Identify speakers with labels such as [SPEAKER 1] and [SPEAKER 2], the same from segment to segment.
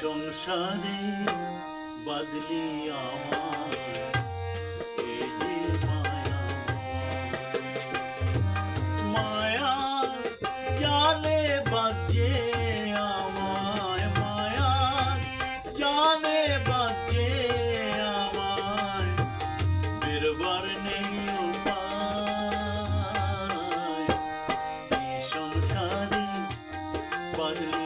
[SPEAKER 1] সংসারে বাদলি আমার এই যে মায়া জালে বাজে আমায়, মায়া জালে বাজে আমায়, বেরবার নেই উপায়। এই সংসারে বাদলি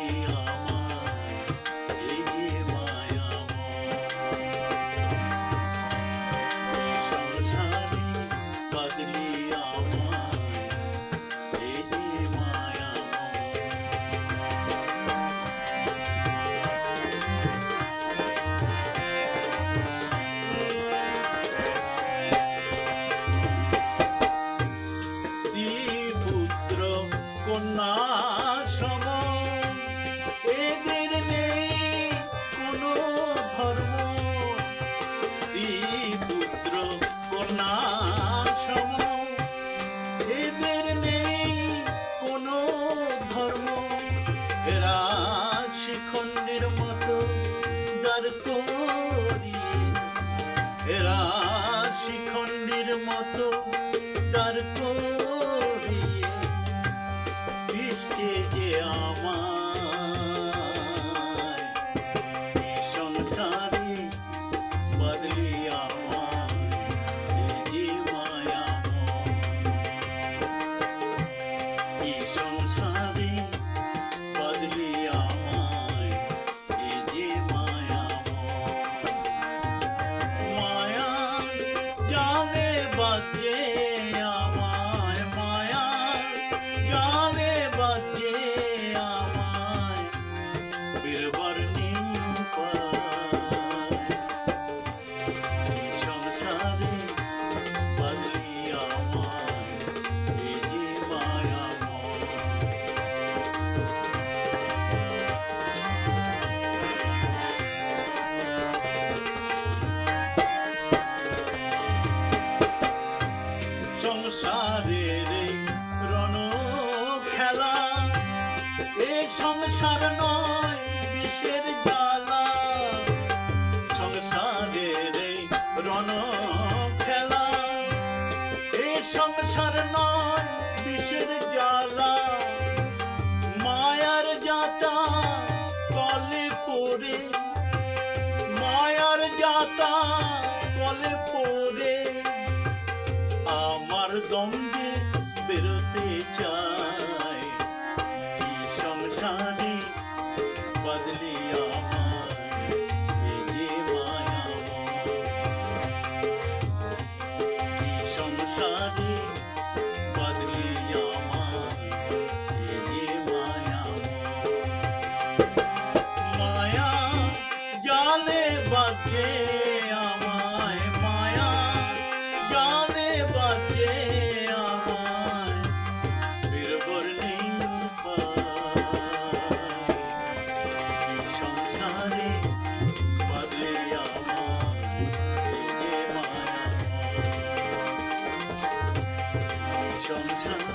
[SPEAKER 1] কন্যা সম এদের নেই কোনো ধর্ম, স্ত্রী পুত্র কন্যা সম এদের নেই কোনো ধর্ম। এরা শিখণ্ডের মতো দাঁড় করিয়ে, এরা শিখণ্ডের মতো দাঁড় করিয়ে ইষ্টে যে আমায়, এই সংসারে বাদলি আমায় এই যে মায়াময়। এই সংসারে বাদলি আমায় এই যে মায়াময়। মায়া জালে বাজে আমায়, মায়া জালে বাজে আমায়, বেরবার নেই উপায়। এই সংসারে বাদলি আমায় এই যে মায়াময়। সংসারের রণ খেলা, এ সংসার নয় বিষের জ্বালা। সংসারের রণ খেলা, এ সংসার নয় বিষের জ্বালা। মায়ার জাতা কলে পড়ে, মায়ার জাতা কলে পড়ে আমার দ্বন্দ্বে বেরোতে চায়। এই সংসারে বাদলি আমায় এই যে মায়াময়। এই সংসারে বাদলি আমায় এই যে মায়াময়। মায়া জালে বাজে আমায়, মায়া জালে বাজে আমায়, বেরবার নেই উপায়। এই সংসারে বাদলি আমায় এই যে মায়াময়। এই সংসারে